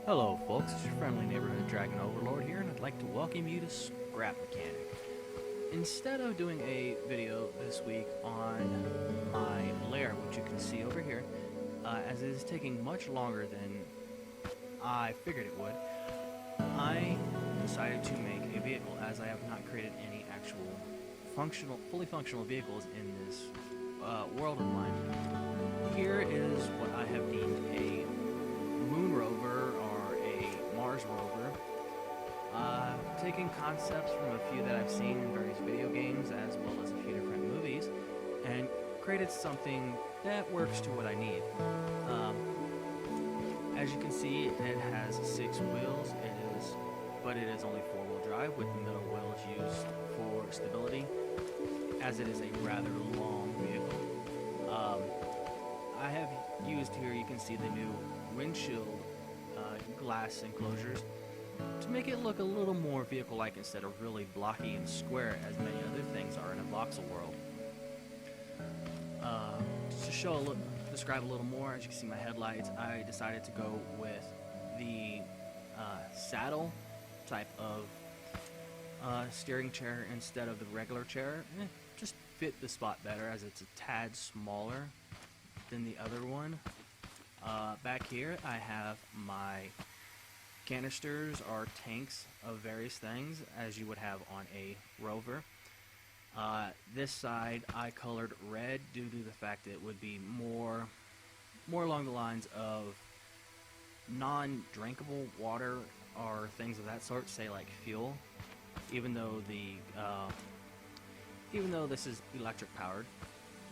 Hello folks, it's your friendly neighborhood Dragon Overlord here, and I'd like to welcome you to Scrap Mechanic. Instead of doing a video this week on my lair, which you can see over here, as it is taking much longer than I figured it would, I decided to make a vehicle, as I have not created any actual fully functional vehicles in this world of mine. Here is what I have deemed a moon rover or a Mars rover, taking concepts from a few that I've seen in various video games as well as a few different movies, and created something that works to what I need. As you can see, it has 6 wheels. But it is only 4-wheel drive, with the middle wheels used for stability, as it is a rather long vehicle. I have used here, you can see the new windshield glass enclosures to make it look a little more vehicle-like instead of really blocky and square as many other things are in a voxel world. To describe a little more, as you can see my headlights, I decided to go with the saddle type of steering chair instead of the regular chair. Just fit the spot better, as it's a tad smaller than the other one. Back here I have my canisters or tanks of various things, as you would have on a rover. This side I colored red due to the fact that it would be more along the lines of non-drinkable water or things of that sort, say like fuel. Even though this is electric powered,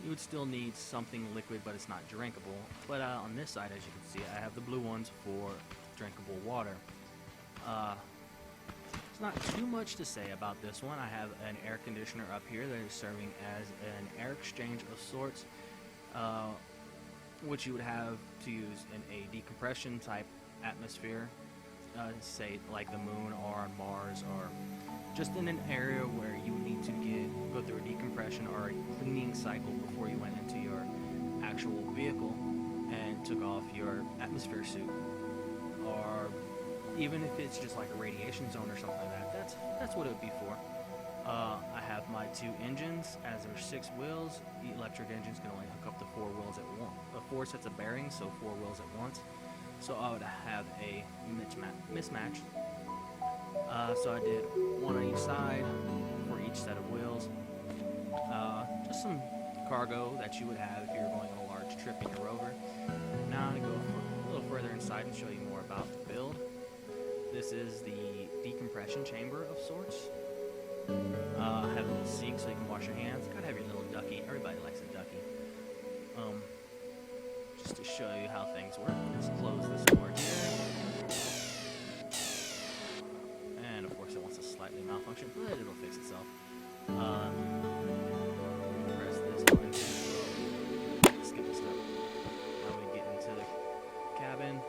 you would still need something liquid, but it's not drinkable. But on this side, as you can see, I have the blue ones for drinkable water. There's not too much to say about this one. I have an air conditioner up here that is serving as an air exchange of sorts, which you would have to use in a decompression type atmosphere, say like the moon or on Mars, or just in an area where you need to go through a decompression or a cleaning cycle before you went into your actual vehicle and took off your atmosphere suit. Or even if it's just like a radiation zone or something like that, that's what it would be for. I have my 2 engines, as there are 6 wheels. The electric engines can only hook up to 4 wheels at once, 4 sets of bearings, so 4 wheels at once. So I would have a mismatch. So I did one on each side for each set of wheels. Just some cargo that you would have if you were going on a large trip in your rover. Now I'm going to go a little further inside and show you more about the build. This is the decompression chamber of sorts. Have a little sink so you can wash your hands. Gotta have your little ducky. Everybody likes a ducky. Just to show you how things work, just close this door here. And of course it wants to slightly malfunction, but it'll fix itself. Press this one. Skip a step. Now we get into the cabin.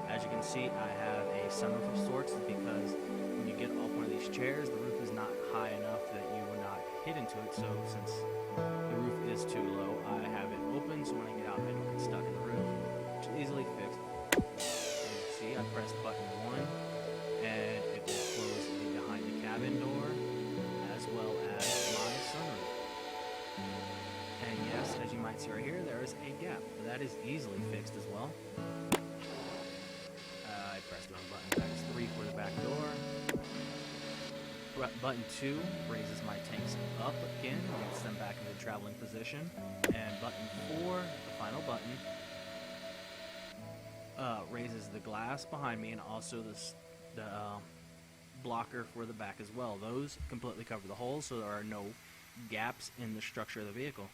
As you can see, I have a sunroof of sorts, because when you get off one of these chairs, the roof is not high enough that you will not hit into it. So since the roof is too low, I have it open, so when I get out, I don't get stuck in the roof, which is easily fixed. As you see, I pressed button 1, and it will close the behind the cabin door, as well as my sunroof. And yes, as you might see right here, there is a gap. That is easily fixed as well. I pressed the wrong button. That's 3 for the back door. Button 2 raises my tanks up again, gets them back into traveling position. And button 4, the final button, raises the glass behind me, and also the blocker for the back as well. Those completely cover the holes, so there are no gaps in the structure of the vehicle.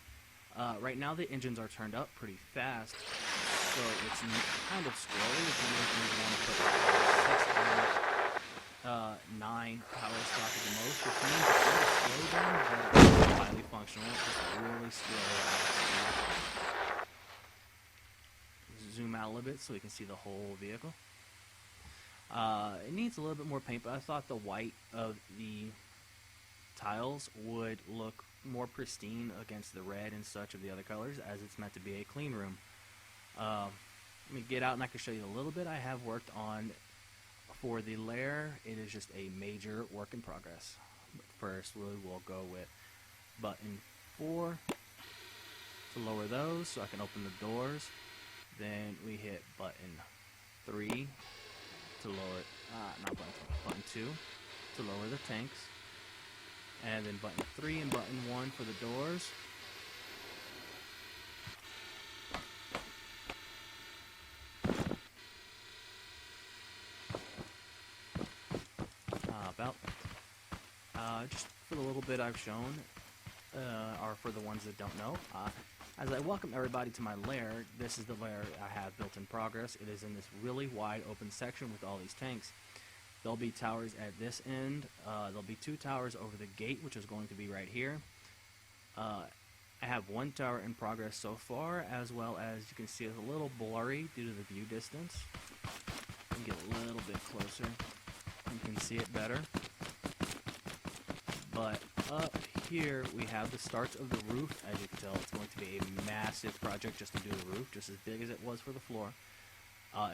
Right now the engines are turned up pretty fast, so it's kind of scrolly. If you want to put 9 power stock at the most, which means it's really slow down, but it's highly functional. It's really slow. Zoom out a little bit so we can see the whole vehicle. It needs a little bit more paint, but I thought the white of the tiles would look more pristine against the red and such of the other colors, as it's meant to be a clean room. Let me get out and I can show you a little bit I have worked on for the lair. It is just a major work in progress. But first, we will go with button 4 to lower those so I can open the doors. Then we hit button 3 to lower, not button 2 to lower the tanks. And then button 3 and button 1 for the doors. Just for the little bit I've shown, or for the ones that don't know, as I welcome everybody to my lair, this is the lair I have built in progress. It is in this really wide open section with all these tanks. There'll be towers at this end. There'll be 2 towers over the gate, which is going to be right here. I have 1 tower in progress so far, as well as you can see it's a little blurry due to the view distance. You can get a little bit closer. You can see it better. But up here we have the start of the roof. As you can tell, it's going to be a massive project just to do the roof, just as big as it was for the floor.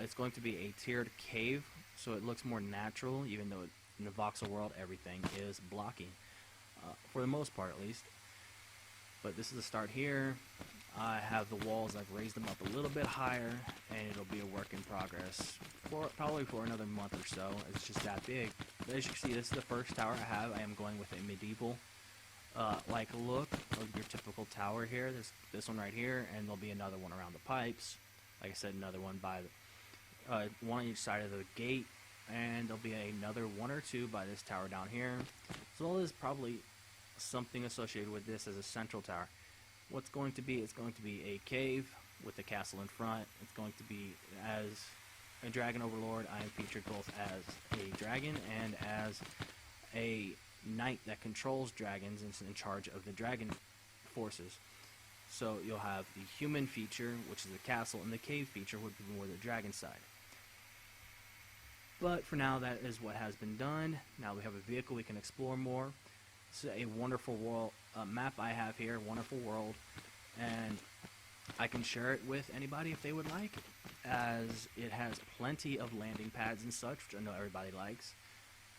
It's going to be a tiered cave, so it looks more natural, even though in the voxel world everything is blocky, for the most part at least. But this is the start here. I have the walls, I've raised them up a little bit higher, and it'll be a work in progress probably for another month or so. It's just that big. But as you can see, this is the first tower I have. I am going with a medieval like look of your typical tower here. There's this one right here, and there'll be another one around the pipes. Like I said, another one by the, one on each side of the gate, and there'll be another 1 or 2 by this tower down here. So all this probably something associated with this as a central tower. What's going to be, it's going to be a cave with the castle in front. It's going to be, as a dragon overlord, I am featured both as a dragon and as a knight that controls dragons and is in charge of the dragon forces. So you'll have the human feature, which is the castle, and the cave feature would be more the dragon side. But for now, that is what has been done. Now we have a vehicle we can explore more. It's a wonderful world map I have here, wonderful world, and I can share it with anybody if they would like, as it has plenty of landing pads and such, which I know everybody likes.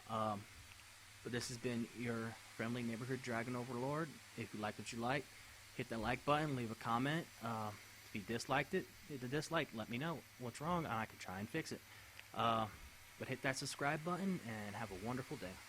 But this has been your friendly neighborhood dragon overlord. If you like what you like, hit that like button, leave a comment. If you disliked it, hit the dislike, let me know what's wrong, and I can try and fix it. But hit that subscribe button, and have a wonderful day.